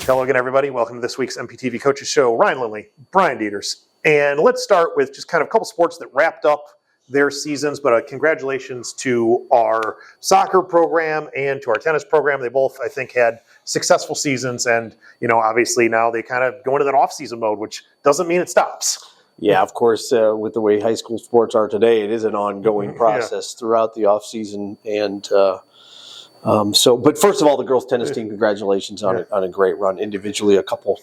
Hello again, everybody. Welcome to this week's MPTV Coaches Show. Ryan Lindley, Brian Dieters. And let's start with just kind of a couple sports that wrapped up their seasons, but congratulations to our soccer program and to our tennis program. They both, I think, had successful seasons, and, obviously now they kind of go into that off-season mode, which doesn't mean it stops. Yeah, of course, with the way high school sports are today, it is an ongoing process throughout the off-season, and but first of all, the girls tennis team, congratulations on a great run. Individually, a couple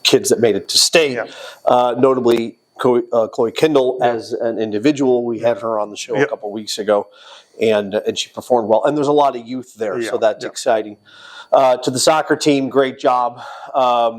kids that made it to state, notably Chloe Kendall as an individual. We had her on the show a couple weeks ago, and she performed well. And there's a lot of youth there, so that's exciting. To the soccer team, great job. A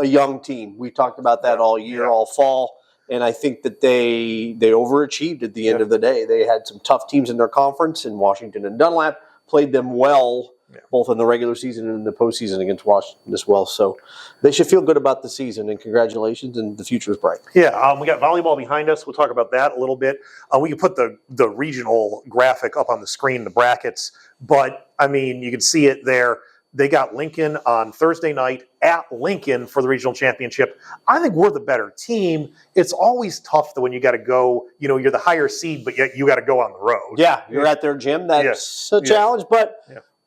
young team. We talked about that all year, all fall. And I think that they overachieved at the end of the day. They had some tough teams in their conference in Washington and Dunlap. Played them well, both in the regular season and in the postseason against Washington as well. So they should feel good about the season, and congratulations, and the future is bright. Yeah, we got volleyball behind us. We'll talk about that a little bit. We can put the regional graphic up on the screen, the brackets. But, you can see it there. They got Lincoln on Thursday night at Lincoln for the regional championship. I think we're the better team. It's always tough when you got to go, you're the higher seed, but yet you got to go on the road. Yeah, you're at their gym. That's a challenge, but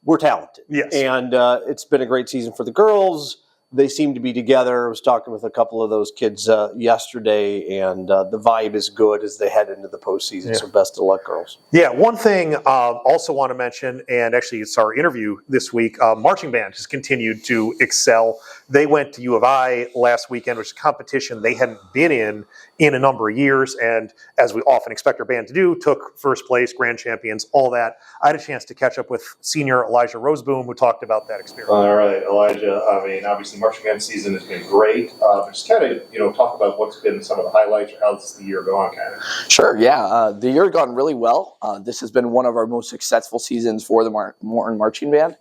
we're talented. Yes. And it's been a great season for the girls. They seem to be together. I was talking with a couple of those kids yesterday, and the vibe is good as they head into the postseason. So best of luck, girls. Yeah, one thing also want to mention, and actually it's our interview this week, marching band has continued to excel. They went to U of I last weekend, which is a competition they hadn't been in a number of years, and as we often expect our band to do, took first place, grand champions, all that. I had a chance to catch up with senior Elijah Roseboom, who talked about that experience. All right, Elijah, obviously marching band season has been great, but just kind of, talk about what's been some of the highlights or how's the year gone kind of. Sure, yeah. The year gone really well. This has been one of our most successful seasons for the Morton Marching Band.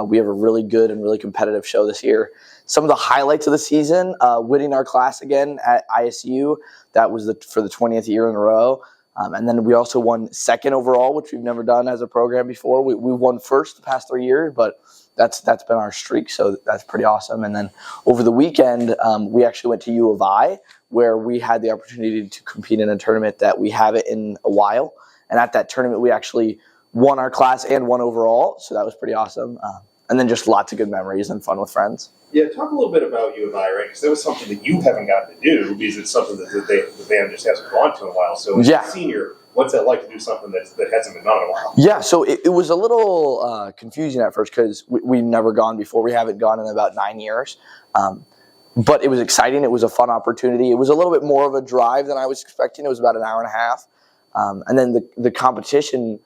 We have a really good and really competitive show this year. Some of the highlights of the season, winning our class again at ISU. That was for the 20th year in a row. And then we also won second overall, which we've never done as a program before. We won first the past 3 years, but that's been our streak, so that's pretty awesome. And then over the weekend, we actually went to U of I, where we had the opportunity to compete in a tournament that we haven't in a while. And at that tournament, we actually won our class and won overall, so that was pretty awesome. And then just lots of good memories and fun with friends. Yeah, talk a little bit about U of I, right? Because that was something that you haven't gotten to do, because it's something that the band just hasn't gone to in a while. So as a senior, what's that like to do something that hasn't been done in a while? Yeah, so it was a little confusing at first because we've never gone before. We haven't gone in about 9 years. But it was exciting. It was a fun opportunity. It was a little bit more of a drive than I was expecting. It was about an hour and a half. And then the competition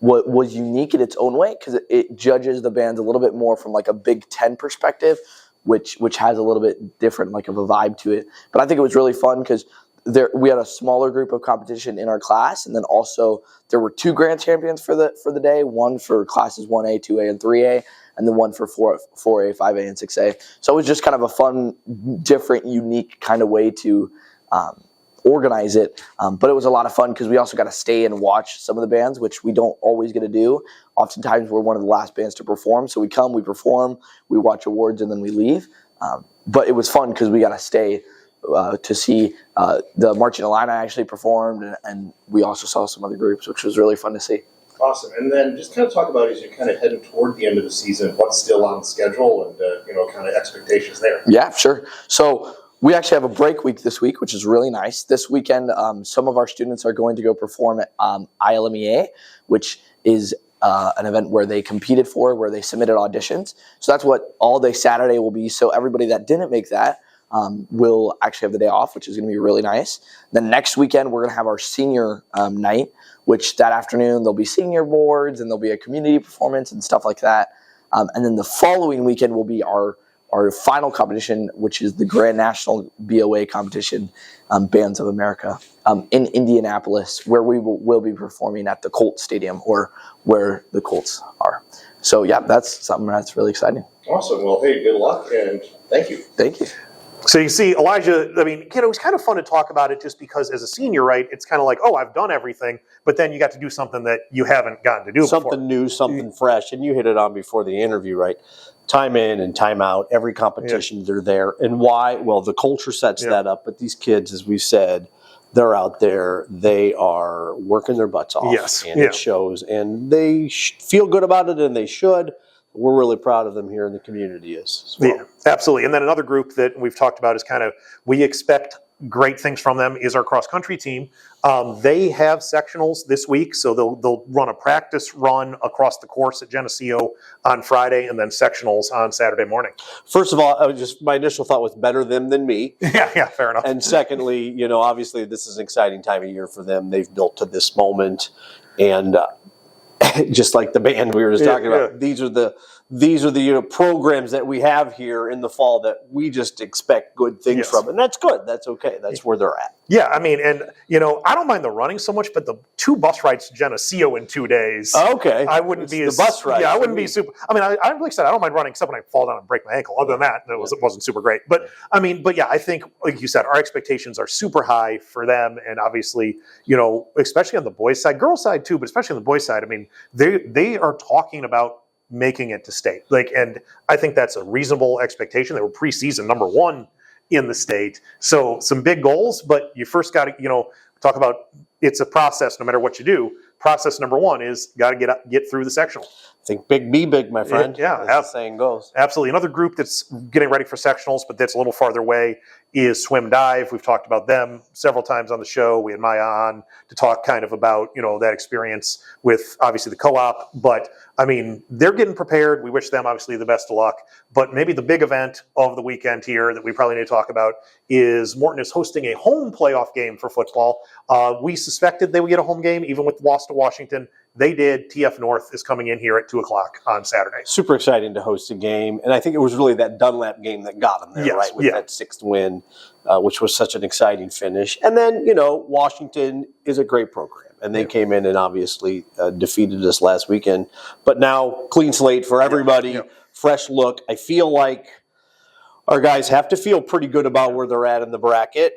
was unique in its own way because it judges the bands a little bit more from like a Big Ten perspective, which has a little bit different like of a vibe to it. But I think it was really fun because we had a smaller group of competition in our class, and then also there were 2 grand champions for the day, one for classes 1A, 2A, and 3A, and then one for 4A, 5A, and 6A. So it was just kind of a fun, different, unique kind of way to organize it. But it was a lot of fun because we also got to stay and watch some of the bands, which we don't always get to do. Oftentimes we're one of the last bands to perform. So we come, we perform, we watch awards, and then we leave. But it was fun because we got to stay to see the Marching Illini actually performed, and we also saw some other groups, which was really fun to see. Awesome. And then just kind of talk about, as you're kind of heading toward the end of the season, what's still on the schedule and, kind of expectations there. Yeah, sure. So we actually have a break week this week, which is really nice. This weekend, some of our students are going to go perform at ILMEA, which is an event where they competed for, where they submitted auditions. So that's what all day Saturday will be. So everybody that didn't make that will actually have the day off, which is going to be really nice. Then next weekend, we're going to have our senior night, which that afternoon there'll be senior boards and there'll be a community performance and stuff like that. And then the following weekend will be our our final competition, which is the Grand National BOA competition, Bands of America, in Indianapolis, where we will be performing at the Colts Stadium, or where the Colts are. So yeah, that's something that's really exciting. Awesome. Well, hey, good luck and thank you. Thank you. So you see, Elijah, I mean, it was kind of fun to talk about it just because as a senior, right, it's kind of like, oh, I've done everything, but then you got to do something that you haven't gotten to do something before. New, something fresh. And you hit it on before the interview, right? Time in and time out, every competition, they're there. And why? Well, the culture sets that up, but these kids, as we said, they're out there, they are working their butts off. Yes. And it shows. And they feel good about it, and they should. We're really proud of them here in the community as well. Yeah, absolutely. And then another group that we've talked about is kind of, we expect great things from them, is our cross-country team. They have sectionals this week, so they'll run a practice run across the course at Geneseo on Friday, and then sectionals on Saturday morning. First of all, my initial thought was better them than me. Yeah, fair enough. And secondly, obviously this is an exciting time of year for them. They've built to this moment, and just like the band we were just talking about, these are the programs that we have here in the fall that we just expect good things from, and that's good. That's okay. That's where they're at. Yeah, I mean, and I don't mind the running so much, but the 2 bus rides to Geneseo in 2 days. Okay, I wouldn't be the bus ride. Yeah, I wouldn't be super. I mean, I like I said, I don't mind running except when I fall down and break my ankle. Other than that, it wasn't super great. But I mean, yeah, I think like you said, our expectations are super high for them, and obviously, especially on the boys' side, girls' side too, but especially on the boys' side. I mean, they are talking about making it to state. And I think that's a reasonable expectation. They were preseason #1 in the state. So some big goals, but you first got to, talk about, it's a process no matter what you do. Process #1 is got to get through the sectional. Think big, be big, my friend. Yeah, as the saying goes. Absolutely. Another group that's getting ready for sectionals, but that's a little farther away, is swim dive. We've talked about them several times on the show. We had Maya on to talk kind of about, that experience with obviously the co-op. But I mean, they're getting prepared. We wish them obviously the best of luck. But maybe the big event of the weekend here that we probably need to talk about is Morton is hosting a home playoff game for football. We suspected they would get a home game, even with the loss to Washington. They did. TF North is coming in here at 2:00 on Saturday. Super exciting to host a game. And I think it was really that Dunlap game that got them there, right? With that 6th win, which was such an exciting finish. And then, Washington is a great program. And they came in and obviously defeated us last weekend. But now, clean slate for everybody, fresh look. I feel like our guys have to feel pretty good about where they're at in the bracket.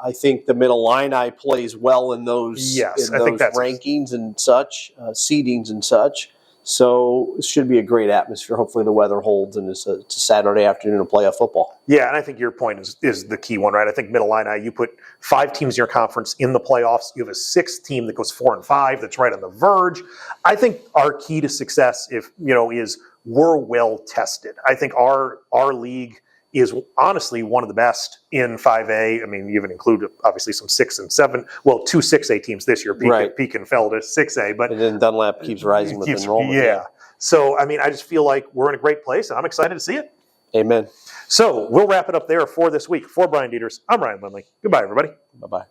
I think the middle Illini plays well in those, rankings and such, seedings and such. So it should be a great atmosphere. Hopefully the weather holds, and it's a Saturday afternoon of playoff football. Yeah, and I think your point is the key one, right? I think Middle Illini, you put 5 teams in your conference in the playoffs. You have a 6th team that goes 4-5 that's right on the verge. I think our key to success, is we're well tested. I think our league is honestly one of the best in 5A. I mean, you even include obviously some 6 and 7. Well, 2 6A teams this year. Peak and fell to 6A, but and then Dunlap keeps rising with enrollment. Yeah. So I mean, I just feel like we're in a great place, and I'm excited to see it. Amen. So we'll wrap it up there for this week. For Brian Dieters, I'm Ryan Lindley. Goodbye, everybody. Bye-bye.